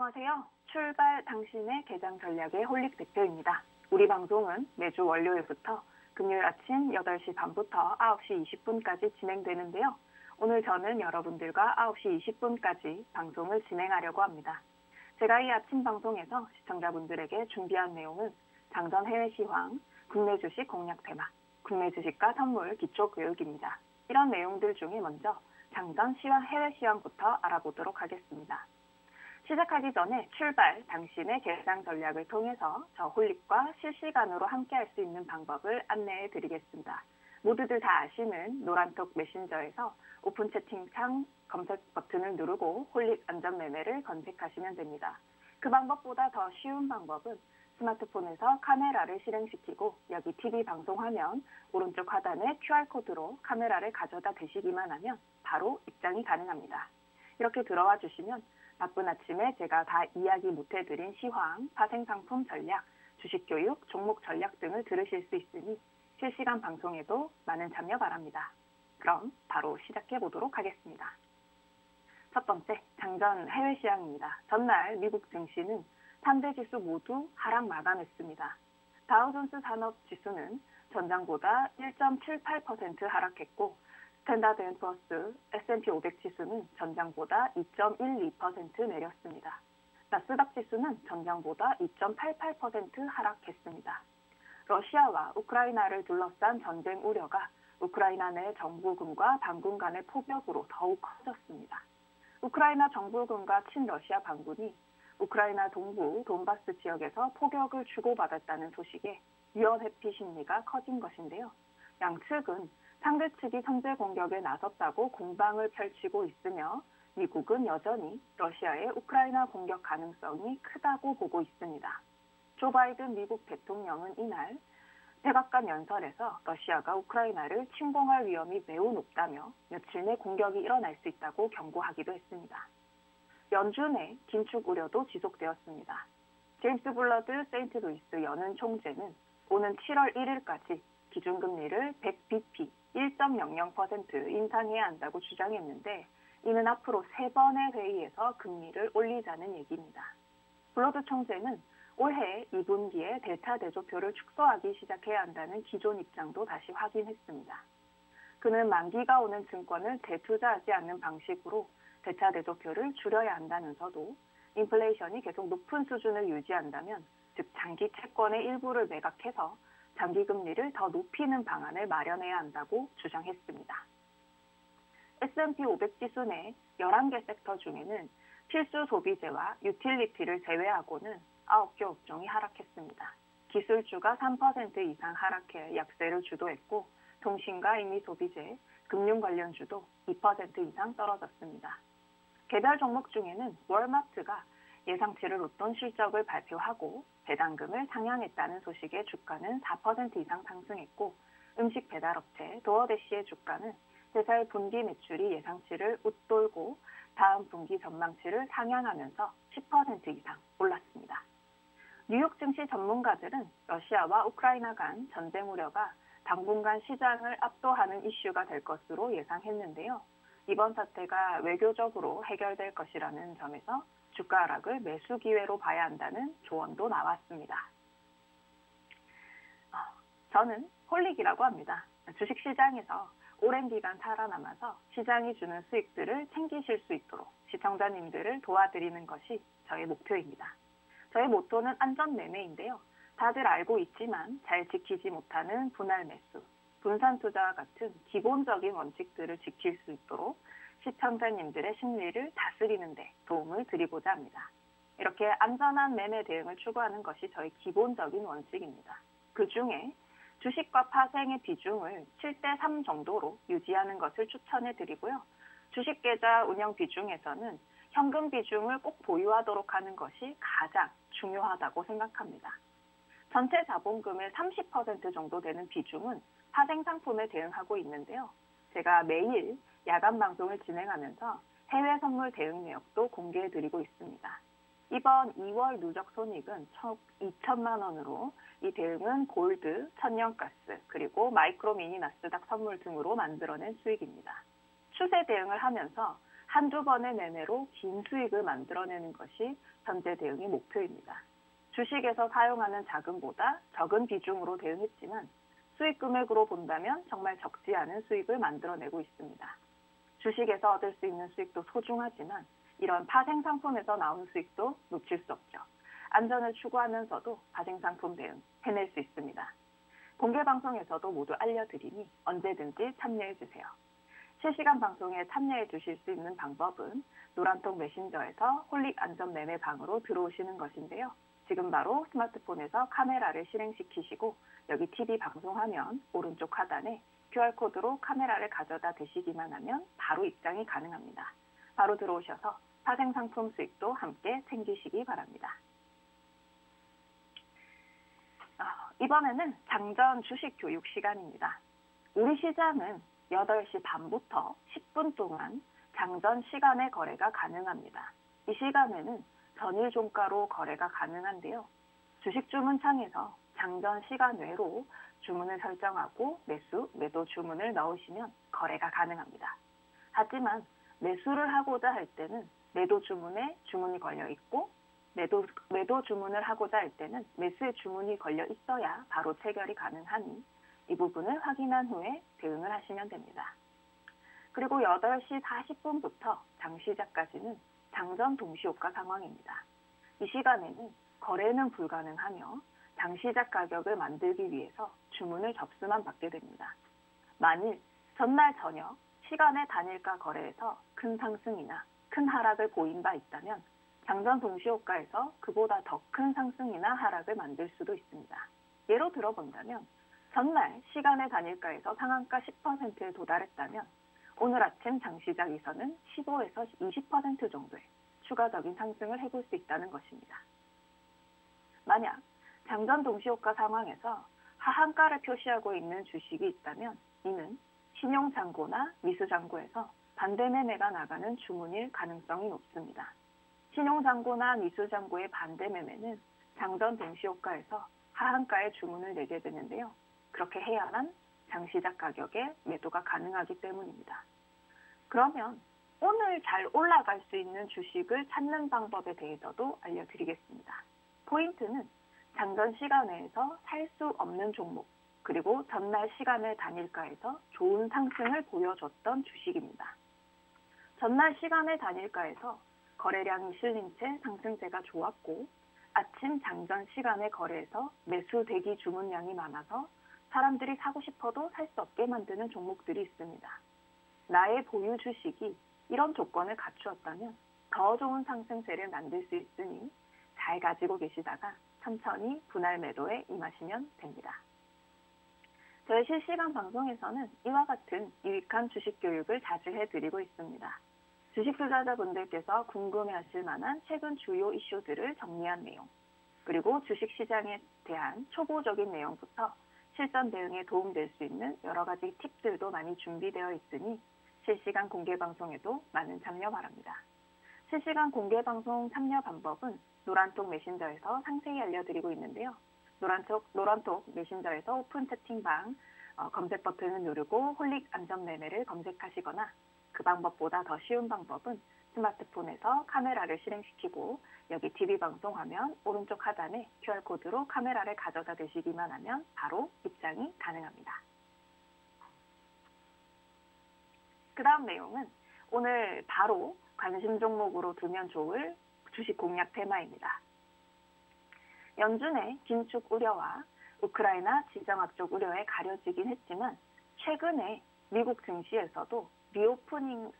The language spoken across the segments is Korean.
안녕하세요. 출발 당신의 개장 전략의 홀릭 대표입니다. 우리 방송은 매주 월요일부터 금요일 아침 8시 반부터 9시 20분까지 진행되는데요. 오늘 저는 여러분들과 9시 20분까지 방송을 진행하려고 합니다. 제가 이 아침 방송에서 시청자분들에게 준비한 내용은 장전 해외 시황, 국내 주식 공략 테마, 국내 주식과 선물 기초 교육입니다. 이런 내용들 중에 먼저 장전 시황, 해외 시황부터 알아보도록 하겠습니다. 시작하기 전에 출발 당신의 개장 전략을 통해서 저 홀릭과 실시간으로 함께할 수 있는 방법을 안내해 드리겠습니다. 모두들 다 아시는 노란톡 메신저에서 오픈 채팅창 검색 버튼을 누르고 홀릭 안전매매를 검색하시면 됩니다. 그 방법보다 더 쉬운 방법은 스마트폰에서 카메라를 실행시키고 여기 TV 방송 화면 오른쪽 하단에 QR코드로 카메라를 가져다 대시기만 하면 바로 입장이 가능합니다. 이렇게 들어와 주시면 바쁜 아침에 제가 다 이야기 못해드린 시황, 파생상품 전략, 주식교육, 종목 전략 등을 들으실 수 있으니 실시간 방송에도 많은 참여 바랍니다. 그럼 바로 시작해 보도록 하겠습니다. 첫 번째, 장전 해외 시황입니다. 전날 미국 증시는 3대 지수 모두 하락 마감했습니다. 다우존스 산업지수는 전장보다 1.78% 하락했고 스탠다드 앤 푸어스 S&P 500 지수는 전장보다 2.12% 내렸습니다. 나스닥 지수는 전장보다 2.88% 하락했습니다. 러시아와 우크라이나를 둘러싼 전쟁 우려가 우크라이나 내 정부군과 반군 간의 폭격으로 더욱 커졌습니다. 우크라이나 정부군과 친러시아 반군이 우크라이나 동부 돈바스 지역에서 폭격을 주고받았다는 소식에 유언회피 심리가 커진 것인데요. 양측은 상대 측이 선제 공격에 나섰다고 공방을 펼치고 있으며 미국은 여전히 러시아의 우크라이나 공격 가능성이 크다고 보고 있습니다. 조 바이든 미국 대통령은 이날 백악관 연설에서 러시아가 우크라이나를 침공할 위험이 매우 높다며 며칠 내 공격이 일어날 수 있다고 경고하기도 했습니다. 연준의 긴축 우려도 지속되었습니다. 제임스 블러드 세인트루이스 연은 총재는 오는 7월 1일까지 기준금리를 100bp 1.00% 인상해야 한다고 주장했는데 이는 앞으로 3번의 회의에서 금리를 올리자는 얘기입니다. 블러드 총재는 올해 2분기에 델타 대조표를 축소하기 시작해야 한다는 기존 입장도 다시 확인했습니다. 그는 만기가 오는 증권을 대투자하지 않는 방식으로 델타 대조표를 줄여야 한다면서도 인플레이션이 계속 높은 수준을 유지한다면 즉 장기 채권의 일부를 매각해서 장기 금리를 더 높이는 방안을 마련해야 한다고 주장했습니다. S&P 500 지수 내 11개 섹터 중에는 필수 소비재와 유틸리티를 제외하고는 9개 업종이 하락했습니다. 기술주가 3% 이상 하락해 약세를 주도했고 통신과 임의소비재, 금융 관련주도 2% 이상 떨어졌습니다. 개별 종목 중에는 월마트가 예상치를 웃돈 실적을 발표하고 배당금을 상향했다는 소식에 주가는 4% 이상 상승했고 음식 배달업체 도어대시의 주가는 제사의 분기 매출이 예상치를 웃돌고 다음 분기 전망치를 상향하면서 10% 이상 올랐습니다. 뉴욕 증시 전문가들은 러시아와 우크라이나 간 전쟁 우려가 당분간 시장을 압도하는 이슈가 될 것으로 예상했는데요. 이번 사태가 외교적으로 해결될 것이라는 점에서 주가 하락을 매수 기회로 봐야 한다는 조언도 나왔습니다. 저는 홀릭이라고 합니다. 주식시장에서 오랜 기간 살아남아서 시장이 주는 수익들을 챙기실 수 있도록 시청자님들을 도와드리는 것이 저의 목표입니다. 저의 모토는 안전매매인데요. 다들 알고 있지만 잘 지키지 못하는 분할 매수, 분산 투자와 같은 기본적인 원칙들을 지킬 수 있도록 시청자님들의 심리를 다스리는 데 도움을 드리고자 합니다. 이렇게 안전한 매매 대응을 추구하는 것이 저희 기본적인 원칙입니다. 그 중에 주식과 파생의 비중을 7대3 정도로 유지하는 것을 추천해 드리고요. 주식계좌 운영 비중에서는 현금 비중을 꼭 보유하도록 하는 것이 가장 중요하다고 생각합니다. 전체 자본금의 30% 정도 되는 비중은 파생 상품에 대응하고 있는데요. 제가 매일 야간 방송을 진행하면서 해외 선물 대응 내역도 공개해드리고 있습니다. 이번 2월 누적 손익은 2천만 원으로 이 대응은 골드, 천연가스, 그리고 마이크로 미니 나스닥 선물 등으로 만들어낸 수익입니다. 추세 대응을 하면서 한두 번의 매매로 긴 수익을 만들어내는 것이 현재 대응의 목표입니다. 주식에서 사용하는 자금보다 적은 비중으로 대응했지만 수익 금액으로 본다면 정말 적지 않은 수익을 만들어내고 있습니다. 주식에서 얻을 수 있는 수익도 소중하지만 이런 파생상품에서 나오는 수익도 놓칠 수 없죠. 안전을 추구하면서도 파생상품 대응 해낼 수 있습니다. 공개방송에서도 모두 알려드리니 언제든지 참여해주세요. 실시간 방송에 참여해 주실 수 있는 방법은 노란톡 메신저에서 홀릭 안전매매방으로 들어오시는 것인데요. 지금 바로 스마트폰에서 카메라를 실행시키시고 여기 TV 방송화면 오른쪽 하단에 QR코드로 카메라를 가져다 대시기만 하면 바로 입장이 가능합니다. 바로 들어오셔서 파생상품 수익도 함께 챙기시기 바랍니다. 이번에는 장전 주식 교육 시간입니다. 우리 시장은 8시 반부터 10분 동안 장전 시간에 거래가 가능합니다. 이 시간에는 전일 종가로 거래가 가능한데요. 주식 주문창에서 장전 시간 외로 주문을 설정하고 매도 주문을 넣으시면 거래가 가능합니다. 하지만 매수를 하고자 할 때는 매도 주문에 주문이 걸려 있고 매도 주문을 하고자 할 때는 매수의 주문이 걸려 있어야 바로 체결이 가능하니 이 부분을 확인한 후에 대응을 하시면 됩니다. 그리고 8시 40분부터 장 시작까지는 장전 동시효과 상황입니다. 이 시간에는 거래는 불가능하며 장 시작 가격을 만들기 위해서 주문을 접수만 받게 됩니다. 만일 전날 저녁 시간의 단일가 거래에서 큰 상승이나 큰 하락을 보인 바 있다면 장전 동시효과에서 그보다 더 큰 상승이나 하락을 만들 수도 있습니다. 예로 들어본다면 전날 시간의 단일가에서 상한가 10%에 도달했다면 오늘 아침 장시작에서는 15에서 20% 정도의 추가적인 상승을 해볼 수 있다는 것입니다. 만약 장전 동시효과 상황에서 하한가를 표시하고 있는 주식이 있다면 이는 신용잔고나 미수잔고에서 반대 매매가 나가는 주문일 가능성이 높습니다. 신용잔고나 미수잔고의 반대 매매는 장전 동시효과에서 하한가의 주문을 내게 되는데요. 그렇게 해야만 장시작 가격에 매도가 가능하기 때문입니다. 그러면 오늘 잘 올라갈 수 있는 주식을 찾는 방법에 대해서도 알려드리겠습니다. 포인트는 장전 시간 내에서 살 수 없는 종목, 그리고 전날 시간의 단일가에서 좋은 상승을 보여줬던 주식입니다. 전날 시간의 단일가에서 거래량이 실린 채 상승세가 좋았고 아침 장전 시간의 거래에서 매수 대기 주문량이 많아서 사람들이 사고 싶어도 살 수 없게 만드는 종목들이 있습니다. 나의 보유 주식이 이런 조건을 갖추었다면 더 좋은 상승세를 만들 수 있으니 잘 가지고 계시다가 천천히 분할 매도에 임하시면 됩니다. 저희 실시간 방송에서는 이와 같은 유익한 주식 교육을 자주 해드리고 있습니다. 주식 투자자분들께서 궁금해하실 만한 최근 주요 이슈들을 정리한 내용, 그리고 주식시장에 대한 초보적인 내용부터 실전 대응에 도움될 수 있는 여러 가지 팁들도 많이 준비되어 있으니 실시간 공개방송에도 많은 참여 바랍니다. 실시간 공개방송 참여 방법은 노란톡 메신저에서 상세히 알려드리고 있는데요. 노란톡 메신저에서 오픈 채팅방 검색 버튼을 누르고 홀릭 안전매매를 검색하시거나 그 방법보다 더 쉬운 방법은 스마트폰에서 카메라를 실행시키고 여기 TV 방송 화면 오른쪽 하단에 QR코드로 카메라를 가져다 대시기만 하면 바로 입장이 가능합니다. 그 다음 내용은 오늘 바로 관심 종목으로 두면 좋을 주식 공략 테마입니다. 연준의 긴축 우려와 우크라이나 지정 압축 우려에 가려지긴 했지만 최근에 미국 증시에서도 리오프닝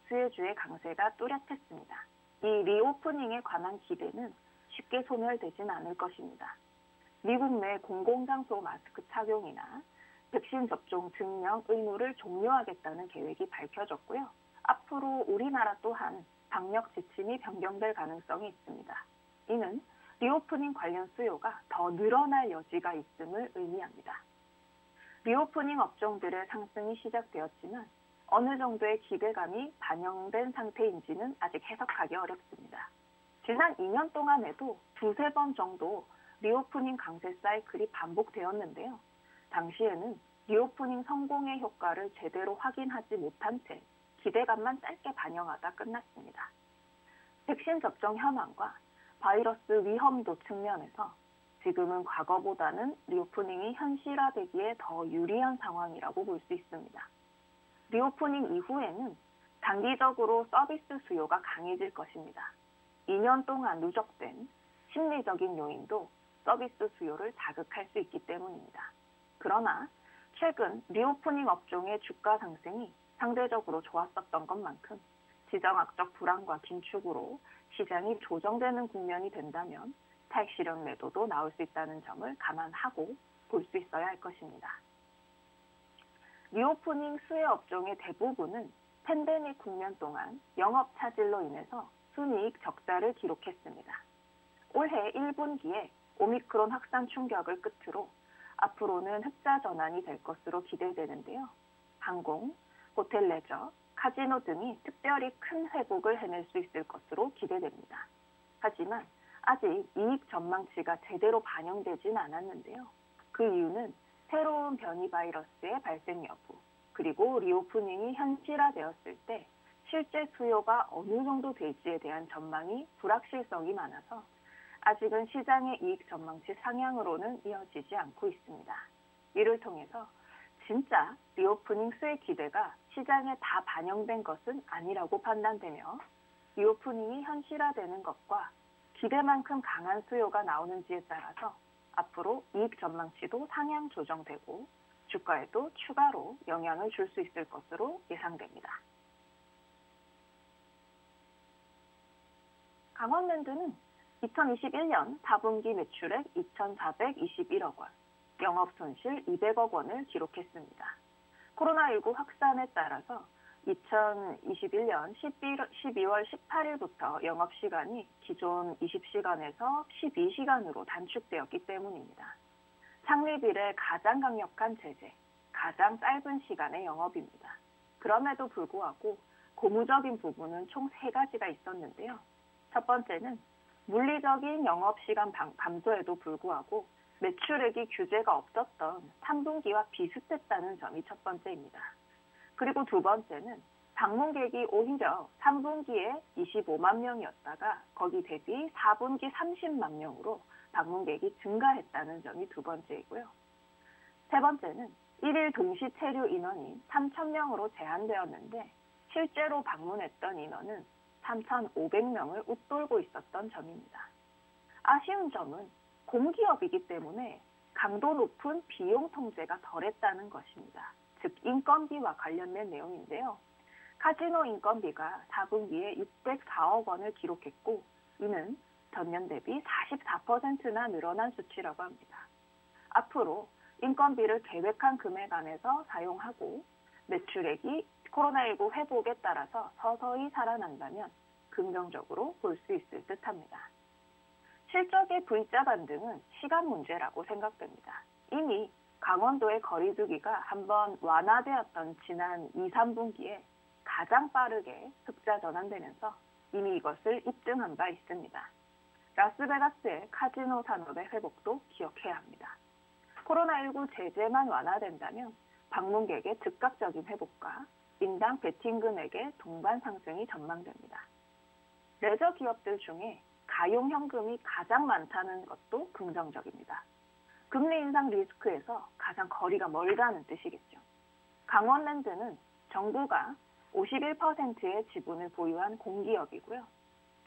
수혜주의 강세가 뚜렷했습니다. 이 리오프닝에 관한 기대는 쉽게 소멸되진 않을 것입니다. 미국 내 공공장소 마스크 착용이나 백신 접종 증명 의무를 종료하겠다는 계획이 밝혀졌고요. 앞으로 우리나라 또한 방역 지침이 변경될 가능성이 있습니다. 이는 리오프닝 관련 수요가 더 늘어날 여지가 있음을 의미합니다. 리오프닝 업종들의 상승이 시작되었지만 어느 정도의 기대감이 반영된 상태인지는 아직 해석하기 어렵습니다. 지난 2년 동안에도 두세 번 정도 리오프닝 강세 사이클이 반복되었는데요. 당시에는 리오프닝 성공의 효과를 제대로 확인하지 못한 채 기대감만 짧게 반영하다 끝났습니다. 백신 접종 현황과 바이러스 위험도 측면에서 지금은 과거보다는 리오프닝이 현실화되기에 더 유리한 상황이라고 볼 수 있습니다. 리오프닝 이후에는 단기적으로 서비스 수요가 강해질 것입니다. 2년 동안 누적된 심리적인 요인도 서비스 수요를 자극할 수 있기 때문입니다. 그러나 최근 리오프닝 업종의 주가 상승이 상대적으로 좋았었던 것만큼 지정학적 불안과 긴축으로 시장이 조정되는 국면이 된다면 차익 실현 매도도 나올 수 있다는 점을 감안하고 볼 수 있어야 할 것입니다. 리오프닝 수혜 업종의 대부분은 팬데믹 국면 동안 영업 차질로 인해서 순이익 적자를 기록했습니다. 올해 1분기에 오미크론 확산 충격을 끝으로 앞으로는 흑자 전환이 될 것으로 기대되는데요. 항공, 호텔 레저, 카지노 등이 특별히 큰 회복을 해낼 수 있을 것으로 기대됩니다. 하지만 아직 이익 전망치가 제대로 반영되진 않았는데요. 그 이유는 새로운 변이 바이러스의 발생 여부, 그리고 리오프닝이 현실화되었을 때 실제 수요가 어느 정도 될지에 대한 전망이 불확실성이 많아서 아직은 시장의 이익 전망치 상향으로는 이어지지 않고 있습니다. 이를 통해서 진짜 리오프닝 수혜 기대가 시장에 다 반영된 것은 아니라고 판단되며 리오프닝이 현실화되는 것과 기대만큼 강한 수요가 나오는지에 따라서 앞으로 이익 전망치도 상향 조정되고 주가에도 추가로 영향을 줄 수 있을 것으로 예상됩니다. 강원랜드는 2021년 4분기 매출액 2,421억 원, 영업손실 200억 원을 기록했습니다. 코로나19 확산에 따라서 2021년 12월 18일부터 영업시간이 기존 20시간에서 12시간으로 단축되었기 때문입니다. 창립 이래 가장 강력한 제재, 가장 짧은 시간의 영업입니다. 그럼에도 불구하고 고무적인 부분은 총 3가지가 있었는데요. 첫 번째는 물리적인 영업시간 감소에도 불구하고 매출액이 규제가 없었던 3분기와 비슷했다는 점이 첫 번째입니다. 그리고 두 번째는 방문객이 오히려 3분기에 25만 명이었다가 거기 대비 4분기 30만 명으로 방문객이 증가했다는 점이 두 번째이고요. 세 번째는 1일 동시 체류 인원이 3,000명으로 제한되었는데 실제로 방문했던 인원은 3,500명을 웃돌고 있었던 점입니다. 아쉬운 점은 공기업이기 때문에 강도 높은 비용 통제가 덜했다는 것입니다. 즉 인건비와 관련된 내용인데요. 카지노 인건비가 4분기에 604억 원을 기록했고 이는 전년 대비 44%나 늘어난 수치라고 합니다. 앞으로 인건비를 계획한 금액 안에서 사용하고 매출액이 코로나19 회복에 따라서 서서히 살아난다면 긍정적으로 볼 수 있을 듯합니다. 실적의 V자 반등은 시간 문제라고 생각됩니다. 이미 강원도의 거리두기가 한번 완화되었던 지난 2, 3분기에 가장 빠르게 흑자 전환되면서 이미 이것을 입증한 바 있습니다. 라스베가스의 카지노 산업의 회복도 기억해야 합니다. 코로나19 제재만 완화된다면 방문객의 즉각적인 회복과 인당 베팅 금액의 동반 상승이 전망됩니다. 레저 기업들 중에 가용 현금이 가장 많다는 것도 긍정적입니다. 금리 인상 리스크에서 가장 거리가 멀다는 뜻이겠죠. 강원랜드는 정부가 51%의 지분을 보유한 공기업이고요.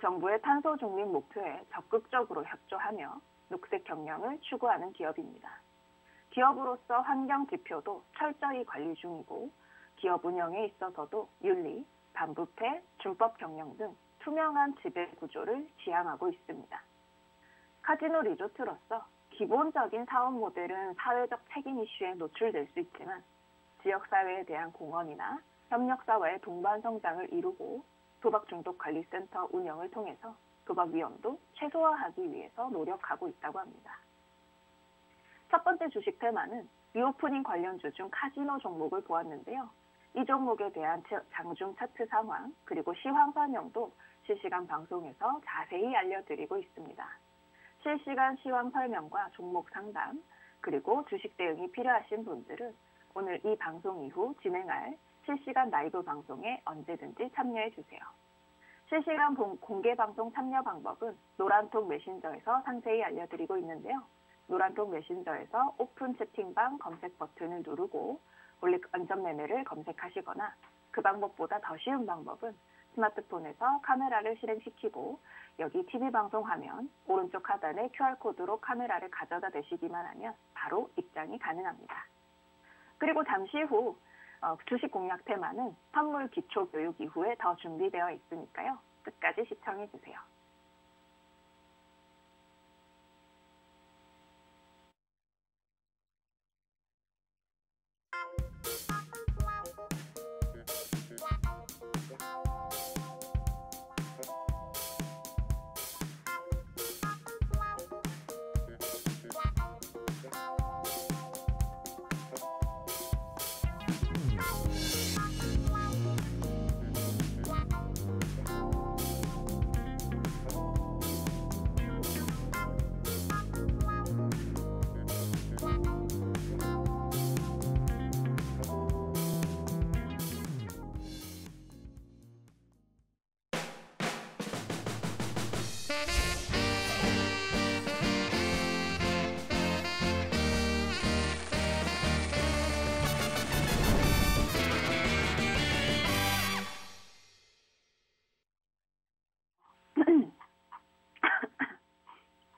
정부의 탄소 중립 목표에 적극적으로 협조하며 녹색 경영을 추구하는 기업입니다. 기업으로서 환경 지표도 철저히 관리 중이고 기업 운영에 있어서도 윤리, 반부패, 준법 경영 등 투명한 지배 구조를 지향하고 있습니다. 카지노 리조트로서 기본적인 사업 모델은 사회적 책임 이슈에 노출될 수 있지만 지역사회에 대한 공헌이나 협력사와의 동반 성장을 이루고 도박중독관리센터 운영을 통해서 도박 위험도 최소화하기 위해서 노력하고 있다고 합니다. 첫 번째 주식 테마는 리오프닝 관련주 중 카지노 종목을 보았는데요. 이 종목에 대한 장중 차트 상황 그리고 시황 설명도 실시간 방송에서 자세히 알려드리고 있습니다. 실시간 시황 설명과 종목 상담 그리고 주식 대응이 필요하신 분들은 오늘 이 방송 이후 진행할 실시간 라이브 방송에 언제든지 참여해 주세요. 실시간 공개 방송 참여 방법은 노란톡 메신저에서 상세히 알려드리고 있는데요. 노란톡 메신저에서 오픈 채팅방 검색 버튼을 누르고 홀릭 안전매매를 검색하시거나 그 방법보다 더 쉬운 방법은 스마트폰에서 카메라를 실행시키고 여기 TV방송 화면 오른쪽 하단에 QR코드로 카메라를 가져다 대시기만 하면 바로 입장이 가능합니다. 그리고 잠시 후 주식 공략 테마는 선물 기초 교육 이후에 더 준비되어 있으니까요. 끝까지 시청해 주세요.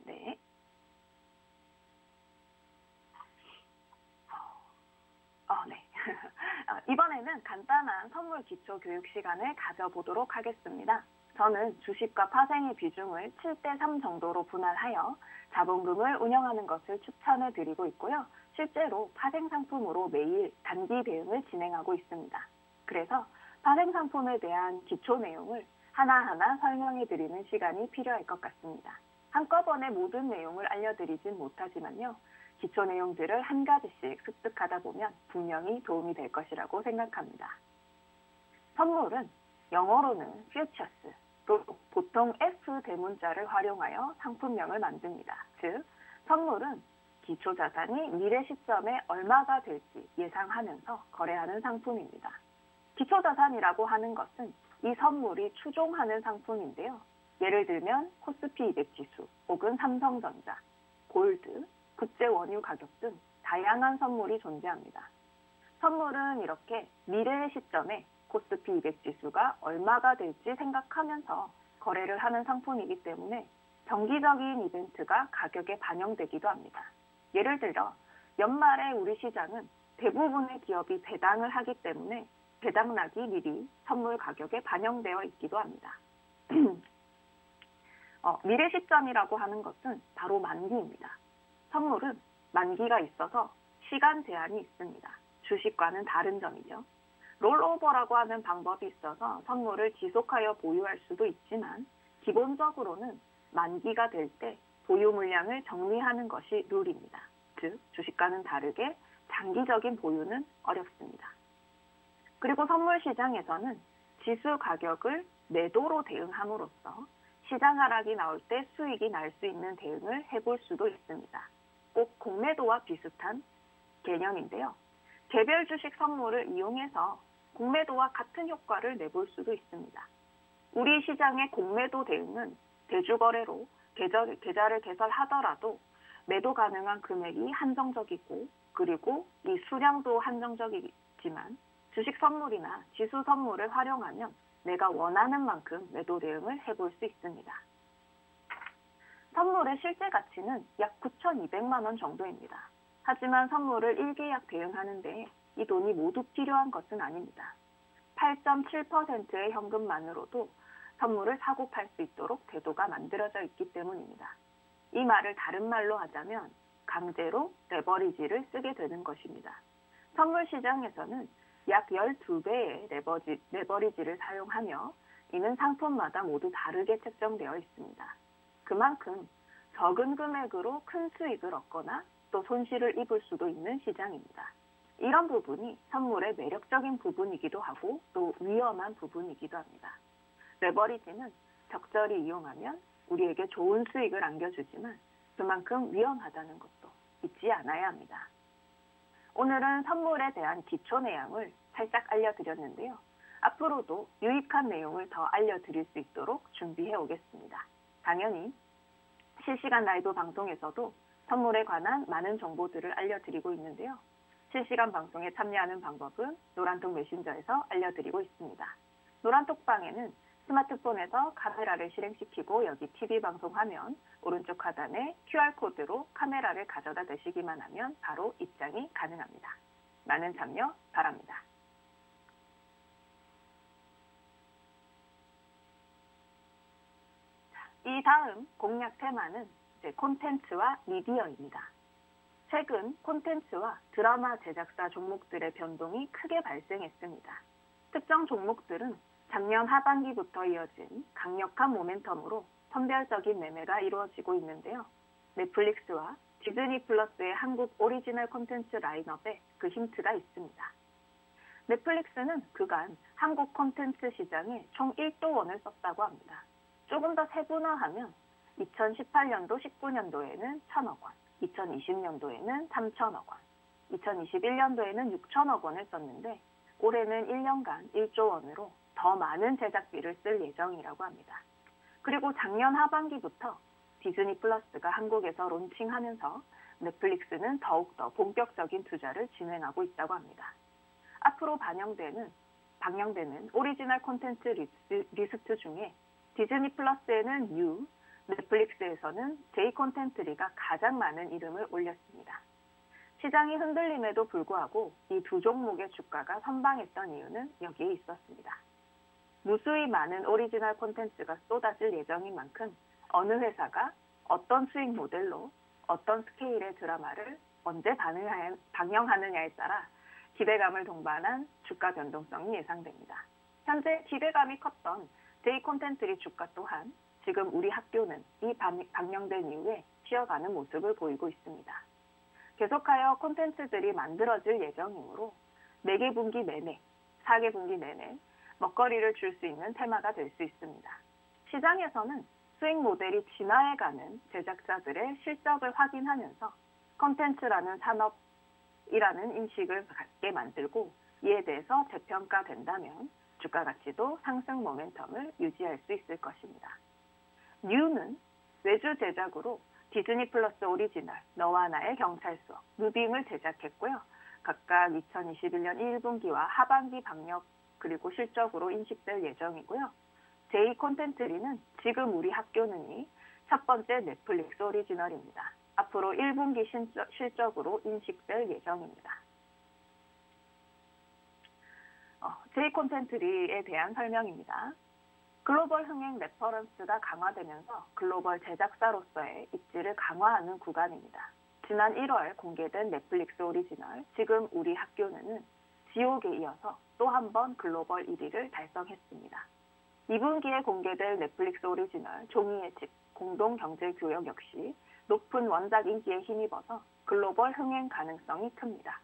네. 네. 이번에는 간단한 선물 기초 교육 시간을 가져보도록 하겠습니다. 저는 주식과 파생의 비중을 7대3 정도로 분할하여 자본금을 운영하는 것을 추천해 드리고 있고요. 실제로 파생 상품으로 매일 단기 대응을 진행하고 있습니다. 그래서 파생 상품에 대한 기초 내용을 하나하나 설명해 드리는 시간이 필요할 것 같습니다. 한꺼번에 모든 내용을 알려드리진 못하지만요. 기초 내용들을 한 가지씩 습득하다 보면 분명히 도움이 될 것이라고 생각합니다. 선물은 영어로는 futures, 또 보통 F 대문자를 활용하여 상품명을 만듭니다. 즉, 선물은 기초자산이 미래 시점에 얼마가 될지 예상하면서 거래하는 상품입니다. 기초자산이라고 하는 것은 이 선물이 추종하는 상품인데요. 예를 들면 코스피 200 지수 혹은 삼성전자, 골드, 국제 원유 가격 등 다양한 선물이 존재합니다. 선물은 이렇게 미래의 시점에 코스피 200 지수가 얼마가 될지 생각하면서 거래를 하는 상품이기 때문에 정기적인 이벤트가 가격에 반영되기도 합니다. 예를 들어 연말에 우리 시장은 대부분의 기업이 배당을 하기 때문에 배당락이 미리 선물 가격에 반영되어 있기도 합니다. 미래 시점이라고 하는 것은 바로 만기입니다. 선물은 만기가 있어서 시간 제한이 있습니다. 주식과는 다른 점이죠. 롤오버라고 하는 방법이 있어서 선물을 지속하여 보유할 수도 있지만 기본적으로는 만기가 될 때 보유 물량을 정리하는 것이 룰입니다. 즉, 주식과는 다르게 장기적인 보유는 어렵습니다. 그리고 선물 시장에서는 지수 가격을 매도로 대응함으로써 시장 하락이 나올 때 수익이 날 수 있는 대응을 해볼 수도 있습니다. 꼭 공매도와 비슷한 개념인데요. 개별 주식 선물을 이용해서 공매도와 같은 효과를 내볼 수도 있습니다. 우리 시장의 공매도 대응은 대주거래로 계좌를 개설하더라도 매도 가능한 금액이 한정적이고 그리고 이 수량도 한정적이지만 주식 선물이나 지수 선물을 활용하면 내가 원하는 만큼 매도 대응을 해볼 수 있습니다. 선물의 실제 가치는 약 9,200만 원 정도입니다. 하지만 선물을 1계약 대응하는데 이 돈이 모두 필요한 것은 아닙니다. 8.7%의 현금만으로도 선물을 사고 팔 수 있도록 제도가 만들어져 있기 때문입니다. 이 말을 다른 말로 하자면 강제로 레버리지를 쓰게 되는 것입니다. 선물 시장에서는 약 12배의 레버리지를 사용하며 이는 상품마다 모두 다르게 책정되어 있습니다. 그만큼 적은 금액으로 큰 수익을 얻거나 또 손실을 입을 수도 있는 시장입니다. 이런 부분이 선물의 매력적인 부분이기도 하고 또 위험한 부분이기도 합니다. 레버리지는 적절히 이용하면 우리에게 좋은 수익을 안겨주지만 그만큼 위험하다는 것도 잊지 않아야 합니다. 오늘은 선물에 대한 기초 내용을 살짝 알려드렸는데요. 앞으로도 유익한 내용을 더 알려드릴 수 있도록 준비해 오겠습니다. 당연히 실시간 라이브 방송에서도 선물에 관한 많은 정보들을 알려드리고 있는데요. 실시간 방송에 참여하는 방법은 노란톡 메신저에서 알려드리고 있습니다. 노란톡방에는 스마트폰에서 카메라를 실행시키고 여기 TV 방송 화면 오른쪽 하단에 QR코드로 카메라를 가져다 대시기만 하면 바로 입장이 가능합니다. 많은 참여 바랍니다. 이 다음 공략 테마는 콘텐츠와 미디어입니다. 최근 콘텐츠와 드라마 제작사 종목들의 변동이 크게 발생했습니다. 특정 종목들은 작년 하반기부터 이어진 강력한 모멘텀으로 선별적인 매매가 이루어지고 있는데요. 넷플릭스와 디즈니 플러스의 한국 오리지널 콘텐츠 라인업에 그 힌트가 있습니다. 넷플릭스는 그간 한국 콘텐츠 시장에 총 1조 원을 썼다고 합니다. 조금 더 세분화하면 2018년도, 19년도에는 1,000억 원, 2020년도에는 3,000억 원, 2021년도에는 6,000억 원을 썼는데 올해는 1년간 1조 원으로 더 많은 제작비를 쓸 예정이라고 합니다. 그리고 작년 하반기부터 디즈니 플러스가 한국에서 론칭하면서 넷플릭스는 더욱더 본격적인 투자를 진행하고 있다고 합니다. 앞으로 방영되는 오리지널 콘텐츠 리스트 중에 디즈니 플러스에는 U, 넷플릭스에서는 J 콘텐츠리가 가장 많은 이름을 올렸습니다. 시장이 흔들림에도 불구하고 이 두 종목의 주가가 선방했던 이유는 여기에 있었습니다. 무수히 많은 오리지널 콘텐츠가 쏟아질 예정인 만큼 어느 회사가 어떤 수익 모델로 어떤 스케일의 드라마를 언제 방영하느냐에 따라 기대감을 동반한 주가 변동성이 예상됩니다. 현재 기대감이 컸던 J 콘텐츠리 주가 또한 지금 우리 학교는 이 방영된 이후에 쉬어가는 모습을 보이고 있습니다. 계속하여 콘텐츠들이 만들어질 예정이므로 4개 분기 내내, 4개 분기 내내 먹거리를 줄 수 있는 테마가 될 수 있습니다. 시장에서는 수익 모델이 진화해가는 제작자들의 실적을 확인하면서 콘텐츠라는 산업이라는 인식을 갖게 만들고 이에 대해서 재평가된다면 주가 가치도 상승 모멘텀을 유지할 수 있을 것입니다. U는 외주 제작으로 디즈니 플러스 오리지널 너와 나의 경찰서, 무빙을 제작했고요. 각각 2021년 1분기와 하반기 방역 그리고 실적으로 인식될 예정이고요. J 콘텐츠리는 지금 우리 학교는이 첫 번째 넷플릭스 오리지널입니다. 앞으로 1분기 실적으로 인식될 예정입니다. J 콘텐츠리에 대한 설명입니다. 글로벌 흥행 레퍼런스가 강화되면서 글로벌 제작사로서의 입지를 강화하는 구간입니다. 지난 1월 공개된 넷플릭스 오리지널 지금 우리 학교는 지옥에 이어서 또 한 번 글로벌 1위를 달성했습니다. 2분기에 공개될 넷플릭스 오리지널 종이의 집 공동경제교역 역시 높은 원작 인기에 힘입어서 글로벌 흥행 가능성이 큽니다.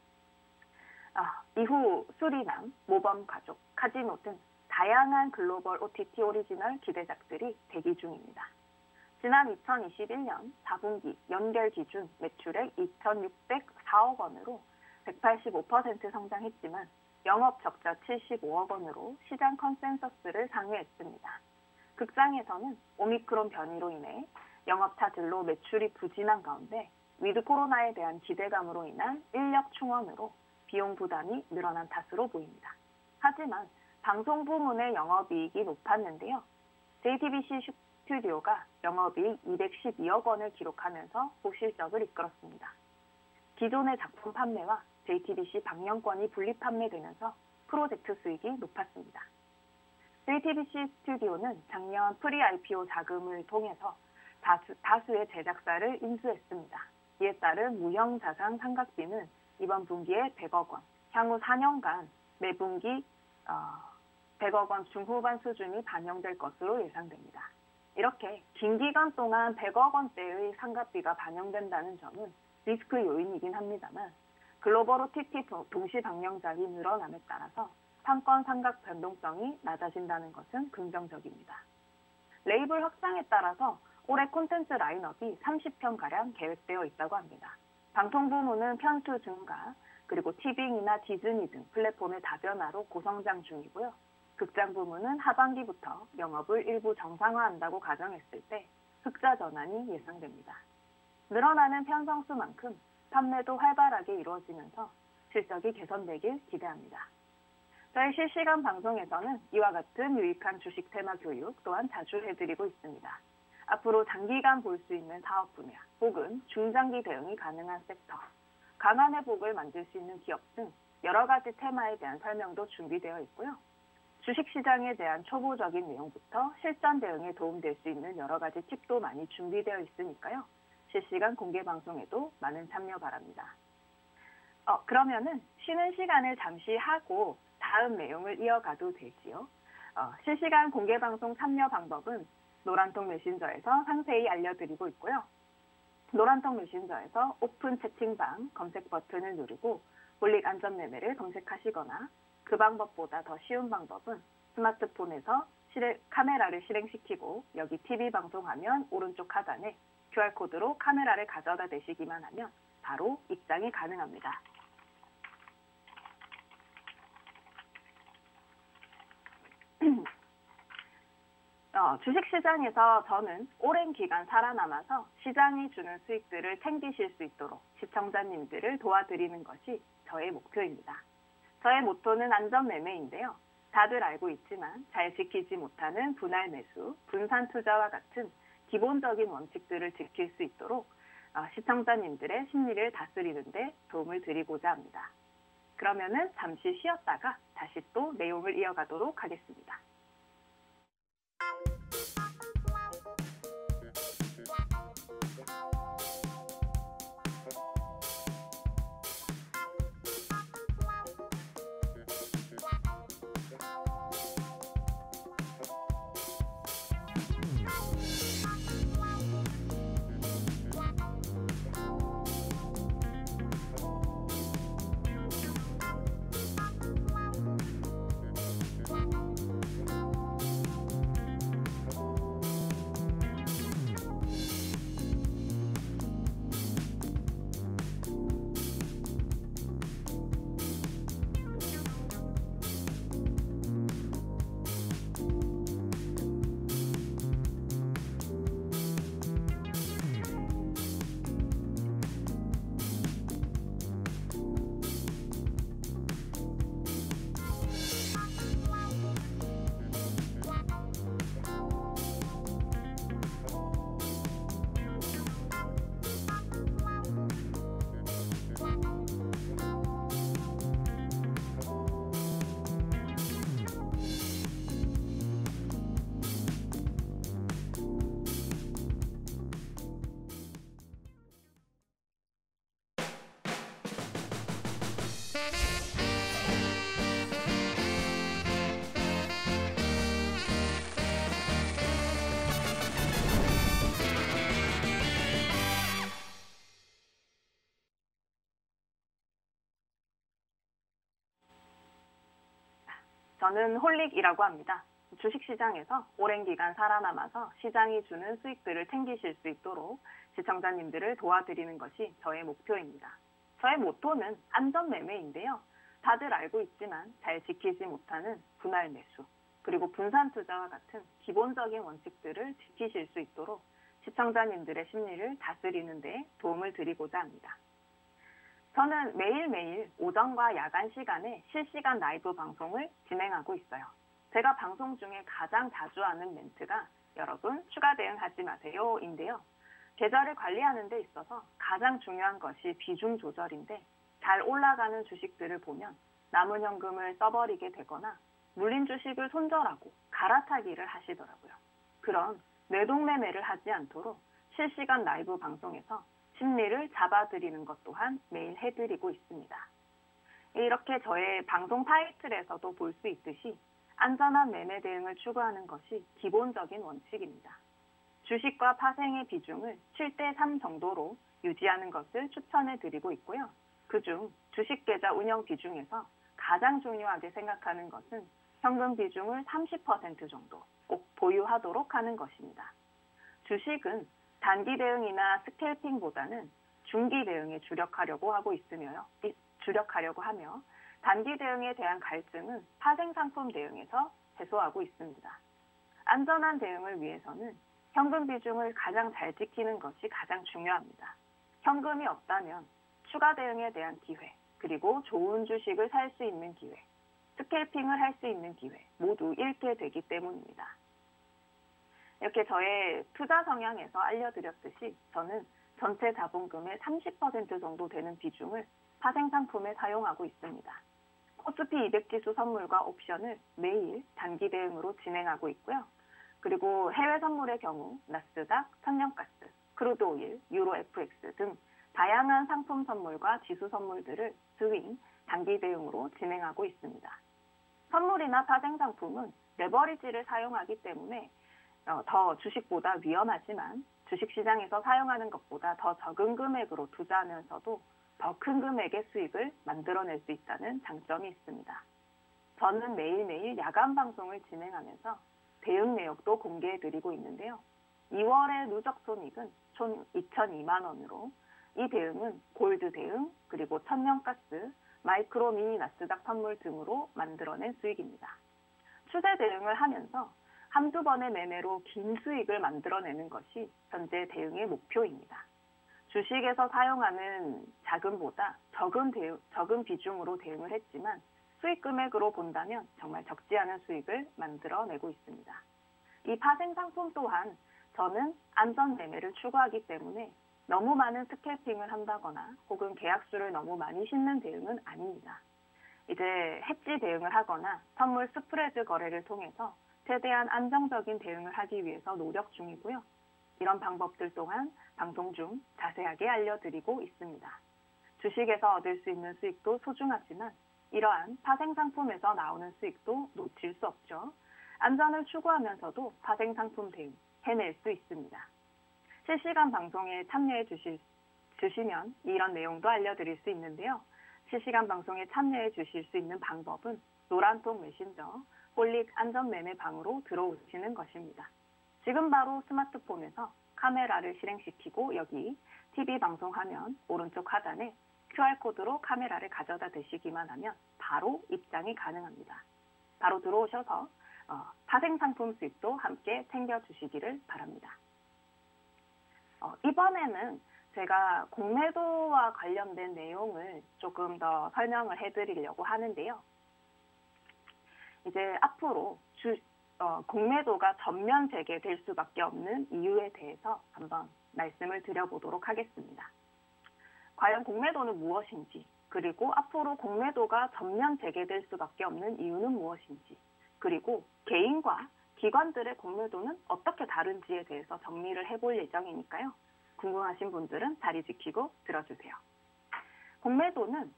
이후 수리남, 모범가족, 카지노 등 다양한 글로벌 OTT 오리지널 기대작들이 대기 중입니다. 지난 2021년 4분기 연결 기준 매출액 2,604억 원으로 185% 성장했지만 영업 적자 75억 원으로 시장 컨센서스를 상회했습니다. 극장에서는 오미크론 변이로 인해 영업 차질로 매출이 부진한 가운데 위드 코로나에 대한 기대감으로 인한 인력 충원으로 비용 부담이 늘어난 탓으로 보입니다. 하지만 방송 부문의 영업이익이 높았는데요. JTBC 스튜디오가 영업이익 212억 원을 기록하면서 고실적을 이끌었습니다. 기존의 작품 판매와 JTBC 방영권이 분리 판매되면서 프로젝트 수익이 높았습니다. JTBC 스튜디오는 작년 프리-IPO 자금을 통해서 다수의 제작사를 인수했습니다. 이에 따른 무형자산 상각비는 이번 분기에 100억 원, 향후 4년간 매 분기 100억 원 중후반 수준이 반영될 것으로 예상됩니다. 이렇게 긴 기간 동안 100억 원대의 상각비가 반영된다는 점은 리스크 요인이긴 합니다만 글로벌 OTT 동시 방영작이 늘어남에 따라서 판권 상각 변동성이 낮아진다는 것은 긍정적입니다. 레이블 확장에 따라서 올해 콘텐츠 라인업이 30편가량 계획되어 있다고 합니다. 방송 부문은 편수 증가, 그리고 티빙이나 디즈니 등 플랫폼의 다변화로 고성장 중이고요. 극장 부문은 하반기부터 영업을 일부 정상화한다고 가정했을 때 흑자 전환이 예상됩니다. 늘어나는 편성수만큼 판매도 활발하게 이루어지면서 실적이 개선되길 기대합니다. 저희 실시간 방송에서는 이와 같은 유익한 주식 테마 교육 또한 자주 해드리고 있습니다. 앞으로 장기간 볼 수 있는 사업 분야 혹은 중장기 대응이 가능한 섹터, 강한 회복을 만들 수 있는 기업 등 여러 가지 테마에 대한 설명도 준비되어 있고요. 주식시장에 대한 초보적인 내용부터 실전 대응에 도움될 수 있는 여러 가지 팁도 많이 준비되어 있으니까요. 실시간 공개 방송에도 많은 참여 바랍니다. 그러면은 쉬는 시간을 잠시 하고 다음 내용을 이어가도 되지요. 실시간 공개 방송 참여 방법은 노란통 메신저에서 상세히 알려드리고 있고요. 노란통 메신저에서 오픈 채팅방 검색 버튼을 누르고 홀릭 안전매매를 검색하시거나 그 방법보다 더 쉬운 방법은 스마트폰에서 카메라를 실행시키고 여기 TV 방송화면 오른쪽 하단에 QR코드로 카메라를 가져다 대시기만 하면 바로 입장이 가능합니다. 주식시장에서 저는 오랜 기간 살아남아서 시장이 주는 수익들을 챙기실 수 있도록 시청자님들을 도와드리는 것이 저의 목표입니다. 저의 모토는 안전매매인데요. 다들 알고 있지만 잘 지키지 못하는 분할 매수, 분산 투자와 같은 기본적인 원칙들을 지킬 수 있도록 시청자님들의 심리를 다스리는 데 도움을 드리고자 합니다. 그러면은 잠시 쉬었다가 다시 또 내용을 이어가도록 하겠습니다. 저는 홀릭이라고 합니다. 주식시장에서 오랜 기간 살아남아서 시장이 주는 수익들을 챙기실 수 있도록 시청자님들을 도와드리는 것이 저의 목표입니다. 저의 모토는 안전매매인데요. 다들 알고 있지만 잘 지키지 못하는 분할 매수, 그리고 분산 투자와 같은 기본적인 원칙들을 지키실 수 있도록 시청자님들의 심리를 다스리는 데 도움을 드리고자 합니다. 저는 매일매일 오전과 야간 시간에 실시간 라이브 방송을 진행하고 있어요. 제가 방송 중에 가장 자주 하는 멘트가 여러분 추가 대응하지 마세요 인데요. 계좌를 관리하는 데 있어서 가장 중요한 것이 비중 조절인데 잘 올라가는 주식들을 보면 남은 현금을 써버리게 되거나 물린 주식을 손절하고 갈아타기를 하시더라고요. 그런 뇌동매매를 하지 않도록 실시간 라이브 방송에서 심리를 잡아드리는 것 또한 매일 해드리고 있습니다. 이렇게 저의 방송 타이틀에서도 볼 수 있듯이 안전한 매매 대응을 추구하는 것이 기본적인 원칙입니다. 주식과 파생의 비중을 7대3 정도로 유지하는 것을 추천해드리고 있고요. 그중 주식계좌 운영 비중에서 가장 중요하게 생각하는 것은 현금 비중을 30% 정도 꼭 보유하도록 하는 것입니다. 주식은 단기 대응이나 스캘핑보다는 중기 대응에 주력하려고 하고 있으며요. 주력하려고 하며 단기 대응에 대한 갈증은 파생상품 대응에서 해소하고 있습니다. 안전한 대응을 위해서는 현금 비중을 가장 잘 지키는 것이 가장 중요합니다. 현금이 없다면 추가 대응에 대한 기회, 그리고 좋은 주식을 살 수 있는 기회, 스캘핑을 할 수 있는 기회 모두 잃게 되기 때문입니다. 이렇게 저의 투자 성향에서 알려드렸듯이 저는 전체 자본금의 30% 정도 되는 비중을 파생상품에 사용하고 있습니다. 코스피 200 지수 선물과 옵션을 매일 단기 대응으로 진행하고 있고요. 그리고 해외 선물의 경우 나스닥, 천연가스, 크루드오일, 유로 FX 등 다양한 상품 선물과 지수 선물들을 스윙, 단기 대응으로 진행하고 있습니다. 선물이나 파생상품은 레버리지를 사용하기 때문에 더 주식보다 위험하지만 주식시장에서 사용하는 것보다 더 적은 금액으로 투자하면서도 더 큰 금액의 수익을 만들어낼 수 있다는 장점이 있습니다. 저는 매일매일 야간 방송을 진행하면서 대응 내역도 공개해드리고 있는데요. 2월의 누적 손익은 총 2,002만 원으로 이 대응은 골드 대응, 그리고 천연가스, 마이크로 미니 나스닥 선물 등으로 만들어낸 수익입니다. 추세 대응을 하면서 한두 번의 매매로 긴 수익을 만들어내는 것이 현재 대응의 목표입니다. 주식에서 사용하는 자금보다 적은 비중으로 대응을 했지만 수익 금액으로 본다면 정말 적지 않은 수익을 만들어내고 있습니다. 이 파생상품 또한 저는 안전 매매를 추구하기 때문에 너무 많은 스캘핑을 한다거나 혹은 계약수를 너무 많이 싣는 대응은 아닙니다. 이제 해지 대응을 하거나 선물 스프레드 거래를 통해서 최대한 안정적인 대응을 하기 위해서 노력 중이고요. 이런 방법들 또한 방송 중 자세하게 알려드리고 있습니다. 주식에서 얻을 수 있는 수익도 소중하지만 이러한 파생상품에서 나오는 수익도 놓칠 수 없죠. 안전을 추구하면서도 파생상품 대응 해낼 수 있습니다. 실시간 방송에 참여해 주시면 이런 내용도 알려드릴 수 있는데요. 실시간 방송에 참여해 주실 수 있는 방법은 노란톡 메신저 홀릭 안전매매방으로 들어오시는 것입니다. 지금 바로 스마트폰에서 카메라를 실행시키고 여기 TV 방송 화면 오른쪽 하단에 QR코드로 카메라를 가져다 대시기만 하면 바로 입장이 가능합니다. 바로 들어오셔서 파생상품 수익도 함께 챙겨주시기를 바랍니다. 이번에는 제가 공매도와 관련된 내용을 조금 더 설명을 해드리려고 하는데요. 이제 앞으로 공매도가 전면 재개될 수밖에 없는 이유에 대해서 한번 말씀을 드려보도록 하겠습니다. 과연 공매도는 무엇인지, 그리고 앞으로 공매도가 전면 재개될 수밖에 없는 이유는 무엇인지, 그리고 개인과 기관들의 공매도는 어떻게 다른지에 대해서 정리를 해볼 예정이니까요. 궁금하신 분들은 자리 지키고 들어주세요. 공매도는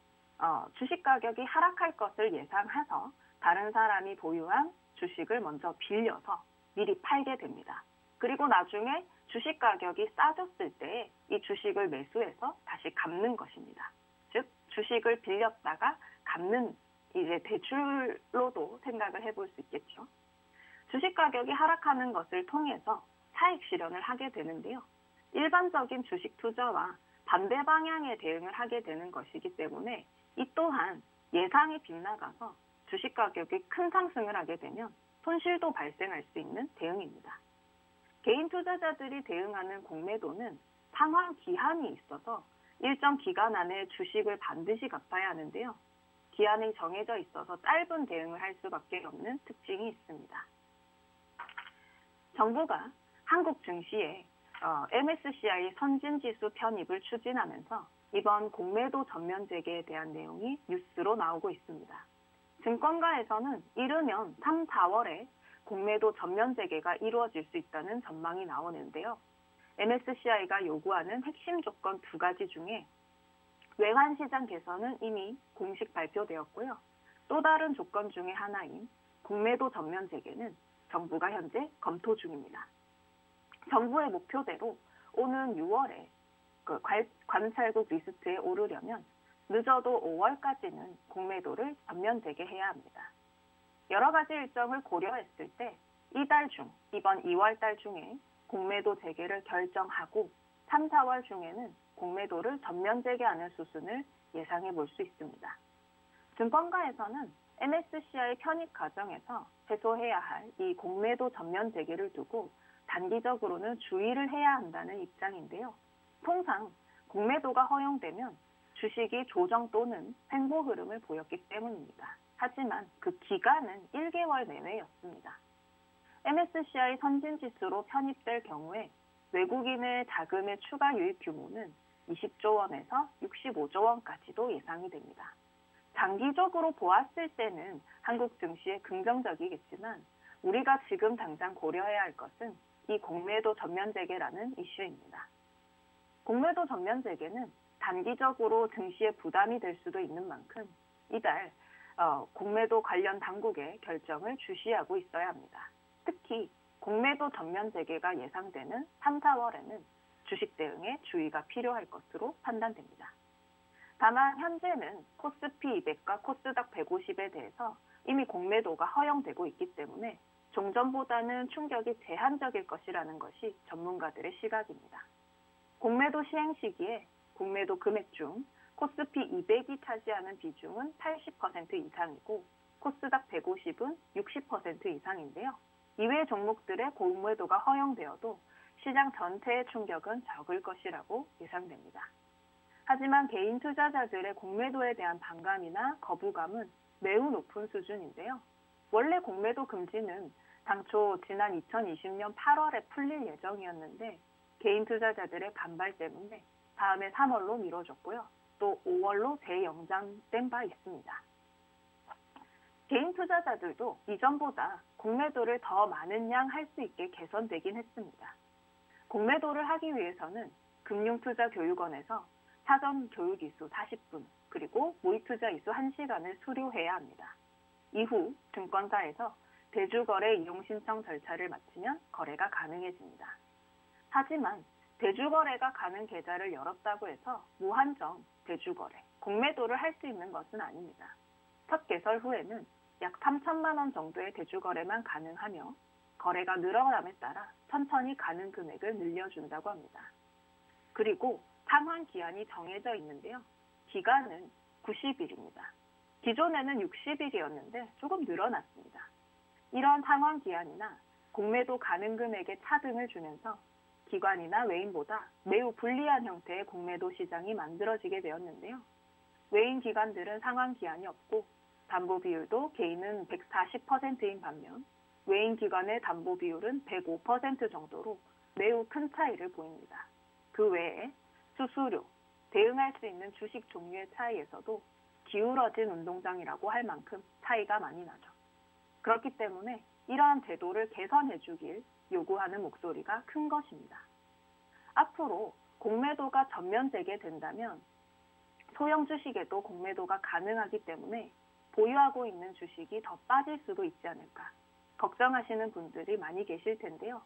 주식 가격이 하락할 것을 예상해서 다른 사람이 보유한 주식을 먼저 빌려서 미리 팔게 됩니다. 그리고 나중에 주식 가격이 싸졌을 때 이 주식을 매수해서 다시 갚는 것입니다. 즉 주식을 빌렸다가 갚는 이제 대출로도 생각을 해볼 수 있겠죠. 주식 가격이 하락하는 것을 통해서 차익 실현을 하게 되는데요. 일반적인 주식 투자와 반대 방향의 대응을 하게 되는 것이기 때문에 이 또한 예상이 빗나가서 주식 가격이 큰 상승을 하게 되면 손실도 발생할 수 있는 대응입니다. 개인 투자자들이 대응하는 공매도는 상환 기한이 있어서 일정 기간 안에 주식을 반드시 갚아야 하는데요. 기한이 정해져 있어서 짧은 대응을 할 수밖에 없는 특징이 있습니다. 정부가 한국 증시에 MSCI 선진지수 편입을 추진하면서 이번 공매도 전면 재개에 대한 내용이 뉴스로 나오고 있습니다. 증권가에서는 이르면 3, 4월에 공매도 전면 재개가 이루어질 수 있다는 전망이 나오는데요. MSCI가 요구하는 핵심 조건 2가지 중에 외환시장 개선은 이미 공식 발표되었고요. 또 다른 조건 중에 하나인 공매도 전면 재개는 정부가 현재 검토 중입니다. 정부의 목표대로 오는 6월에 관찰국 리스트에 오르려면 늦어도 5월까지는 공매도를 전면 재개해야 합니다. 여러 가지 일정을 고려했을 때 이번 2월 달 중에 공매도 재개를 결정하고 3, 4월 중에는 공매도를 전면 재개하는 수순을 예상해 볼 수 있습니다. 증권가에서는 MSCI 편입 과정에서 해소해야 할 이 공매도 전면 재개를 두고 단기적으로는 주의를 해야 한다는 입장인데요. 통상 공매도가 허용되면 주식이 조정 또는 횡보 흐름을 보였기 때문입니다. 하지만 그 기간은 1개월 내외였습니다. MSCI 선진지수로 편입될 경우에 외국인의 자금의 추가 유입 규모는 20조 원에서 65조 원까지도 예상이 됩니다. 장기적으로 보았을 때는 한국 증시에 긍정적이겠지만 우리가 지금 당장 고려해야 할 것은 이 공매도 전면 재개라는 이슈입니다. 공매도 전면 재개는 단기적으로 증시에 부담이 될 수도 있는 만큼 이달 공매도 관련 당국의 결정을 주시하고 있어야 합니다. 특히 공매도 전면 재개가 예상되는 3, 4월에는 주식 대응에 주의가 필요할 것으로 판단됩니다. 다만 현재는 코스피 200과 코스닥 150에 대해서 이미 공매도가 허용되고 있기 때문에 종전보다는 충격이 제한적일 것이라는 것이 전문가들의 시각입니다. 공매도 시행 시기에 공매도 금액 중 코스피 200이 차지하는 비중은 80% 이상이고 코스닥 150은 60% 이상인데요. 이외 종목들의 공매도가 허용되어도 시장 전체의 충격은 적을 것이라고 예상됩니다. 하지만 개인 투자자들의 공매도에 대한 반감이나 거부감은 매우 높은 수준인데요. 원래 공매도 금지는 당초 지난 2020년 8월에 풀릴 예정이었는데 개인 투자자들의 반발 때문에 다음해 3월로 미뤄졌고요. 또 5월로 재연장된 바 있습니다. 개인 투자자들도 이전보다 공매도를 더 많은 양 할 수 있게 개선되긴 했습니다. 공매도를 하기 위해서는 금융투자교육원에서 사전 교육 이수 40분, 그리고 모의투자 이수 1시간을 수료해야 합니다. 이후 증권사에서 대주거래 이용 신청 절차를 마치면 거래가 가능해집니다. 하지만 대주거래가 가능 계좌를 열었다고 해서 무한정 대주거래, 공매도를 할 수 있는 것은 아닙니다. 첫 개설 후에는 약 3천만 원 정도의 대주거래만 가능하며 거래가 늘어남에 따라 천천히 가능 금액을 늘려준다고 합니다. 그리고 상환 기한이 정해져 있는데요. 기간은 90일입니다. 기존에는 60일이었는데 조금 늘어났습니다. 이런 상환 기한이나 공매도 가능 금액의 차등을 주면서 기관이나 외인보다 매우 불리한 형태의 공매도 시장이 만들어지게 되었는데요. 외인 기관들은 상환 기한이 없고 담보 비율도 개인은 140%인 반면 외인 기관의 담보 비율은 105% 정도로 매우 큰 차이를 보입니다. 그 외에 수수료, 대응할 수 있는 주식 종류의 차이에서도 기울어진 운동장이라고 할 만큼 차이가 많이 나죠. 그렇기 때문에 이러한 제도를 개선해 주길 요구하는 목소리가 큰 것입니다. 앞으로 공매도가 전면 재개된다면 소형 주식에도 공매도가 가능하기 때문에 보유하고 있는 주식이 더 빠질 수도 있지 않을까 걱정하시는 분들이 많이 계실 텐데요.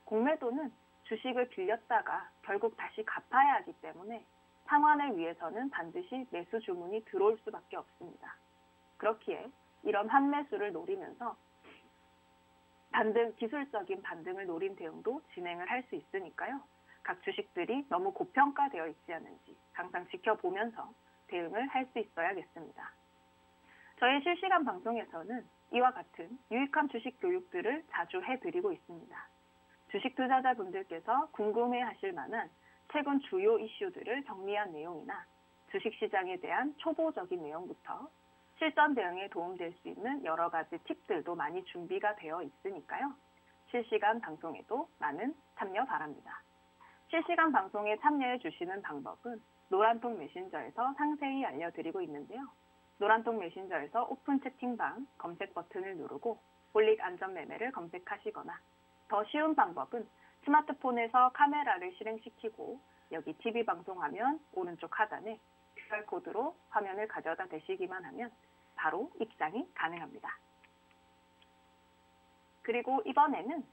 공매도는 주식을 빌렸다가 결국 다시 갚아야 하기 때문에 상환을 위해서는 반드시 매수 주문이 들어올 수밖에 없습니다. 그렇기에 이런 환매수를 노리면서 기술적인 반등을 노린 대응도 진행을 할 수 있으니까요. 각 주식들이 너무 고평가되어 있지 않은지 항상 지켜보면서 대응을 할 수 있어야겠습니다. 저희 실시간 방송에서는 이와 같은 유익한 주식 교육들을 자주 해드리고 있습니다. 주식 투자자분들께서 궁금해하실 만한 최근 주요 이슈들을 정리한 내용이나 주식시장에 대한 초보적인 내용부터 실전 대응에 도움될 수 있는 여러 가지 팁들도 많이 준비가 되어 있으니까요. 실시간 방송에도 많은 참여 바랍니다. 실시간 방송에 참여해 주시는 방법은 노란통 메신저에서 상세히 알려드리고 있는데요. 노란통 메신저에서 오픈 채팅방 검색 버튼을 누르고 홀릭 안전매매를 검색하시거나 더 쉬운 방법은 스마트폰에서 카메라를 실행시키고 여기 TV 방송 화면 오른쪽 하단에 QR코드로 화면을 가져다 대시기만 하면 바로 입장이 가능합니다. 그리고 이번에는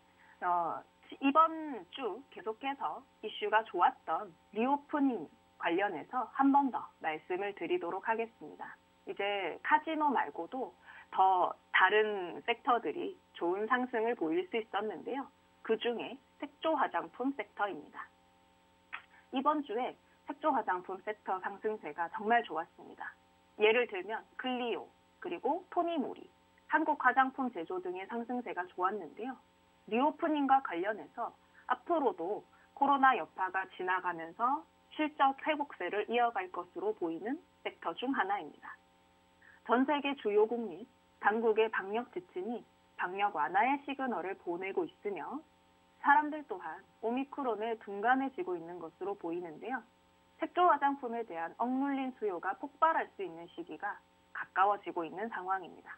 이번 주 계속해서 이슈가 좋았던 리오프닝 관련해서 한 번 더 말씀을 드리도록 하겠습니다. 이제 카지노 말고도 더 다른 섹터들이 좋은 상승을 보일 수 있었는데요. 그 중에 색조 화장품 섹터입니다. 이번 주에 색조 화장품 섹터 상승세가 정말 좋았습니다. 예를 들면 클리오, 그리고 토니모리, 한국 화장품 제조 등의 상승세가 좋았는데요. 리오프닝과 관련해서 앞으로도 코로나 여파가 지나가면서 실적 회복세를 이어갈 것으로 보이는 섹터 중 하나입니다. 전 세계 주요국 및 당국의 방역 지침이 방역 완화의 시그널을 보내고 있으며 사람들 또한 오미크론에 둔감해지고 있는 것으로 보이는데요. 색조 화장품에 대한 억눌린 수요가 폭발할 수 있는 시기가 가까워지고 있는 상황입니다.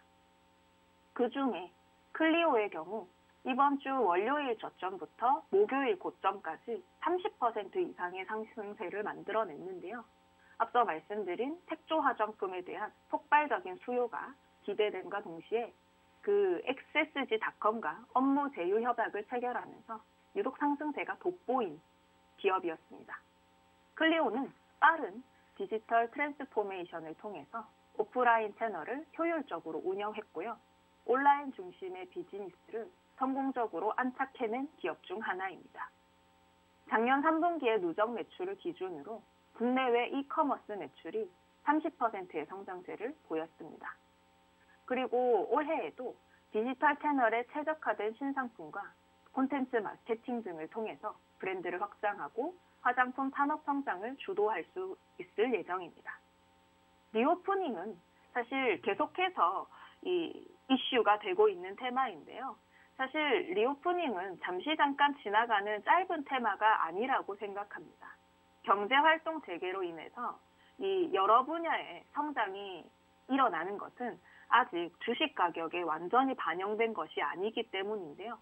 그 중에 클리오의 경우 이번 주 월요일 저점부터 목요일 고점까지 30% 이상의 상승세를 만들어냈는데요. 앞서 말씀드린 색조 화장품에 대한 폭발적인 수요가 기대됨과 동시에 그 XSG.com과 업무 제휴 협약을 체결하면서 유독 상승세가 돋보인 기업이었습니다. 클리오는 빠른 디지털 트랜스포메이션을 통해서 오프라인 채널을 효율적으로 운영했고요. 온라인 중심의 비즈니스를 성공적으로 안착해낸 기업 중 하나입니다. 작년 3분기의 누적 매출을 기준으로 국내외 이커머스 매출이 30%의 성장세를 보였습니다. 그리고 올해에도 디지털 채널에 최적화된 신상품과 콘텐츠 마케팅 등을 통해서 브랜드를 확장하고 화장품 산업 성장을 주도할 수 있을 예정입니다. 리오프닝은 사실 계속해서 이 이슈가 되고 있는 테마인데요. 사실 리오프닝은 잠깐 지나가는 짧은 테마가 아니라고 생각합니다. 경제활동 재개로 인해서 이 여러 분야의 성장이 일어나는 것은 아직 주식 가격에 완전히 반영된 것이 아니기 때문인데요.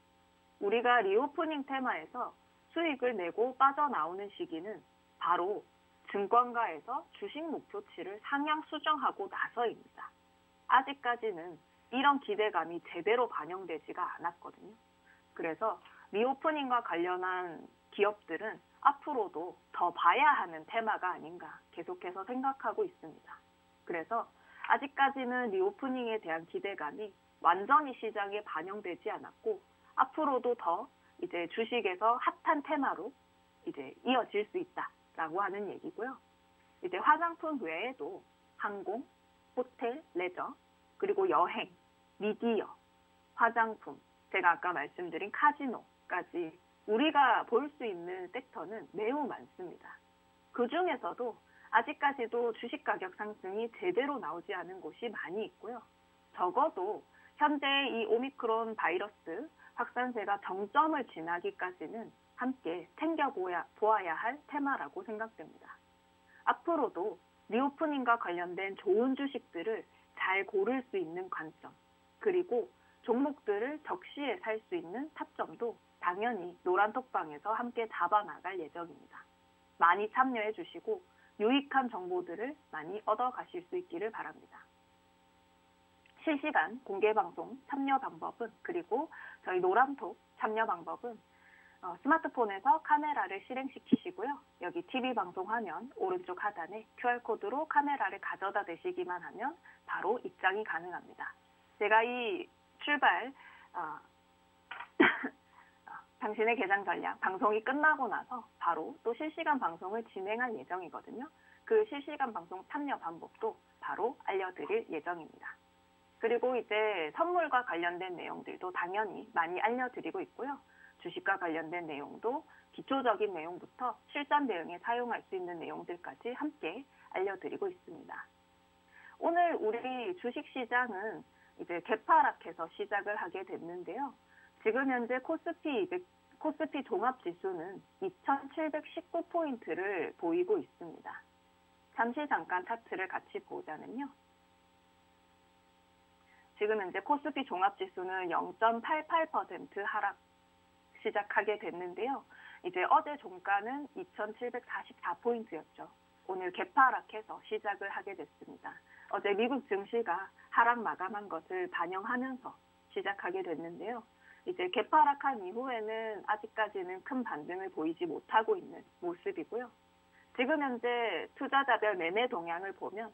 우리가 리오프닝 테마에서 수익을 내고 빠져나오는 시기는 바로 증권가에서 주식 목표치를 상향 수정하고 나서입니다. 아직까지는 이런 기대감이 제대로 반영되지가 않았거든요. 그래서 리오프닝과 관련한 기업들은 앞으로도 더 봐야 하는 테마가 아닌가 계속해서 생각하고 있습니다. 그래서 아직까지는 리오프닝에 대한 기대감이 완전히 시장에 반영되지 않았고 앞으로도 더 이제 주식에서 핫한 테마로 이제 이어질 수 있다라고 하는 얘기고요. 이제 화장품 외에도 항공, 호텔, 레저, 그리고 여행, 미디어, 화장품, 제가 아까 말씀드린 카지노까지 우리가 볼 수 있는 섹터는 매우 많습니다. 그 중에서도 아직까지도 주식 가격 상승이 제대로 나오지 않은 곳이 많이 있고요. 적어도 현재 이 오미크론 바이러스 확산세가 정점을 지나기까지는 함께 챙겨보아야 할 테마라고 생각됩니다. 앞으로도 리오프닝과 관련된 좋은 주식들을 잘 고를 수 있는 관점, 그리고 종목들을 적시에 살 수 있는 타점도 당연히 노란톡방에서 함께 잡아나갈 예정입니다. 많이 참여해 주시고 유익한 정보들을 많이 얻어가실 수 있기를 바랍니다. 실시간 공개방송 참여 방법은, 그리고 저희 노란톡 참여 방법은 스마트폰에서 카메라를 실행시키시고요. 여기 TV 방송 화면 오른쪽 하단에 QR코드로 카메라를 가져다 대시기만 하면 바로 입장이 가능합니다. 제가 이 출발 당신의 개장 전략 방송이 끝나고 나서 바로 또 실시간 방송을 진행할 예정이거든요. 그 실시간 방송 참여 방법도 바로 알려드릴 예정입니다. 그리고 이제 선물과 관련된 내용들도 당연히 많이 알려드리고 있고요. 주식과 관련된 내용도 기초적인 내용부터 실전 대응에 사용할 수 있는 내용들까지 함께 알려드리고 있습니다. 오늘 우리 주식시장은 이제 개파락해서 시작을 하게 됐는데요. 지금 현재 코스피 종합지수는 2719포인트를 보이고 있습니다. 잠깐 차트를 같이 보자면요. 지금 현재 코스피 종합지수는 0.88% 하락 시작하게 됐는데요. 이제 어제 종가는 2744포인트였죠. 오늘 개파락해서 시작을 하게 됐습니다. 어제 미국 증시가 하락 마감한 것을 반영하면서 시작하게 됐는데요. 이제 개파락한 이후에는 아직까지는 큰 반등을 보이지 못하고 있는 모습이고요. 지금 현재 투자자별 매매 동향을 보면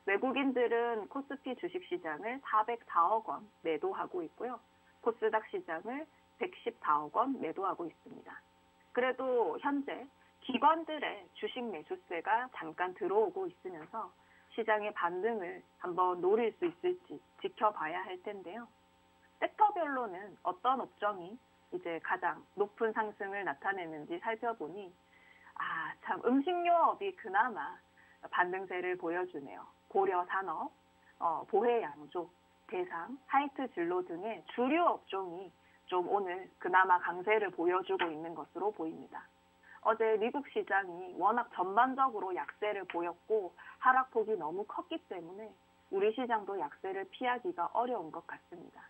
외국인들은 코스피 주식시장을 404억 원 매도하고 있고요. 코스닥 시장을 114억 원 매도하고 있습니다. 그래도 현재 기관들의 주식 매수세가 잠깐 들어오고 있으면서 시장의 반등을 한번 노릴 수 있을지 지켜봐야 할 텐데요. 섹터별로는 어떤 업종이 이제 가장 높은 상승을 나타내는지 살펴보니 참 음식료업이 그나마 반등세를 보여주네요. 고려산업, 보혜양조, 대상, 하이트 진로 등의 주류 업종이 좀 오늘 그나마 강세를 보여주고 있는 것으로 보입니다. 어제 미국 시장이 워낙 전반적으로 약세를 보였고 하락폭이 너무 컸기 때문에 우리 시장도 약세를 피하기가 어려운 것 같습니다.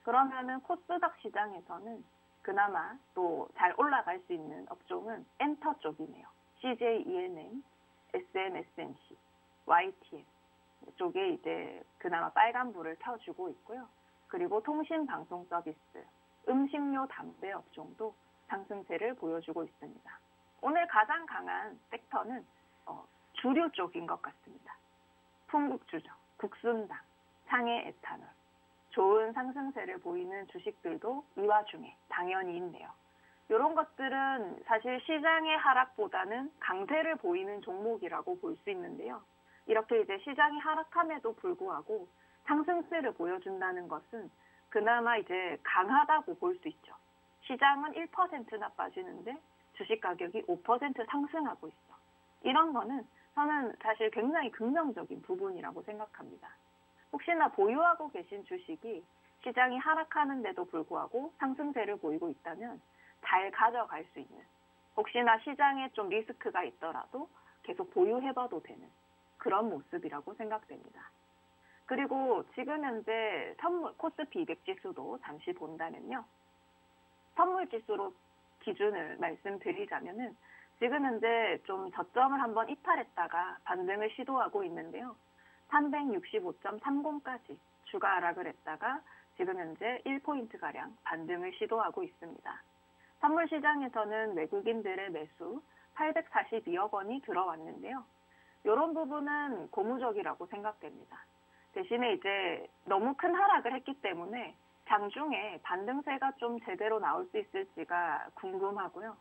그러면은 코스닥 시장에서는 그나마 또 잘 올라갈 수 있는 업종은 엔터 쪽이네요. CJ ENM, SMSNC, YTN 쪽에 이제 그나마 빨간불을 켜주고 있고요. 그리고 통신 방송 서비스, 음식료 담배 업종도 상승세를 보여주고 있습니다. 오늘 가장 강한 섹터는 주류 쪽인 것 같습니다. 풍국주정, 국순당, 창해 에탄올, 좋은 상승세를 보이는 주식들도 이 와중에 당연히 있네요. 이런 것들은 사실 시장의 하락보다는 강세를 보이는 종목이라고 볼 수 있는데요. 이렇게 이제 시장이 하락함에도 불구하고 상승세를 보여준다는 것은 그나마 이제 강하다고 볼 수 있죠. 시장은 1%나 빠지는데 주식 가격이 5% 상승하고 있어. 이런 거는 저는 사실 굉장히 긍정적인 부분이라고 생각합니다. 혹시나 보유하고 계신 주식이 시장이 하락하는데도 불구하고 상승세를 보이고 있다면 잘 가져갈 수 있는, 혹시나 시장에 좀 리스크가 있더라도 계속 보유해봐도 되는 그런 모습이라고 생각됩니다. 그리고 지금 현재 선물 코스피 200 지수도 잠시 본다면요. 선물 지수로 기준을 말씀드리자면은 지금 현재 좀 저점을 한번 이탈했다가 반등을 시도하고 있는데요. 365.30까지 추가 하락을 했다가 지금 현재 1포인트가량 반등을 시도하고 있습니다. 선물 시장에서는 외국인들의 매수 842억 원이 들어왔는데요. 이런 부분은 고무적이라고 생각됩니다. 대신에 이제 너무 큰 하락을 했기 때문에 장중에 반등세가 좀 제대로 나올 수 있을지가 궁금하고요.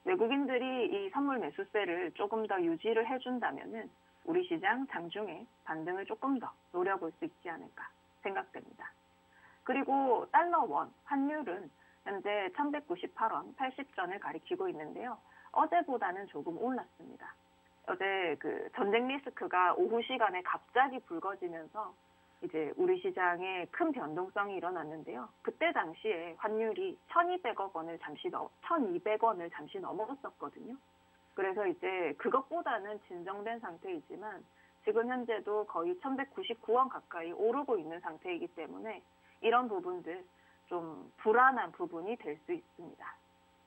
외국인들이 이 선물 매수세를 조금 더 유지를 해준다면은 우리 시장 장중에 반등을 조금 더 노려볼 수 있지 않을까 생각됩니다. 그리고 달러 원 환율은 현재 1198원 80전을 가리키고 있는데요. 어제보다는 조금 올랐습니다. 어제 그 전쟁 리스크가 오후 시간에 갑자기 불거지면서 이제 우리 시장에 큰 변동성이 일어났는데요. 그때 당시에 환율이 1,200원을 잠시 넘어갔었거든요. 그래서 이제 그것보다는 진정된 상태이지만 지금 현재도 거의 1,199원 가까이 오르고 있는 상태이기 때문에 이런 부분들 좀 불안한 부분이 될 수 있습니다.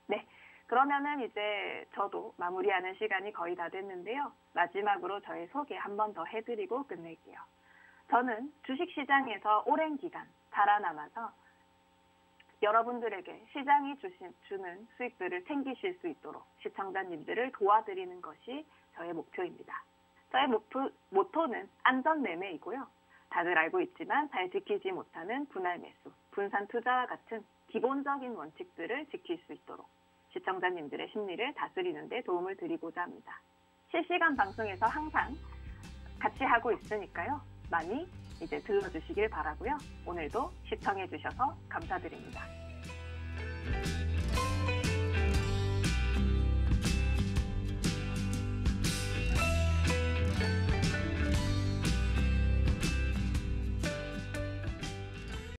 네, 그러면은 이제 저도 마무리하는 시간이 거의 다 됐는데요. 마지막으로 저의 소개 한 번 더 해드리고 끝낼게요. 저는 주식시장에서 오랜 기간 살아남아서 여러분들에게 시장이 주는 수익들을 챙기실 수 있도록 시청자님들을 도와드리는 것이 저의 목표입니다. 저의 모토는 안전매매이고요. 다들 알고 있지만 잘 지키지 못하는 분할 매수, 분산 투자와 같은 기본적인 원칙들을 지킬 수 있도록 시청자님들의 심리를 다스리는 데 도움을 드리고자 합니다. 실시간 방송에서 항상 같이 하고 있으니까요. 많이 이제 들러주시길 바라고요. 오늘도 시청해 주셔서 감사드립니다.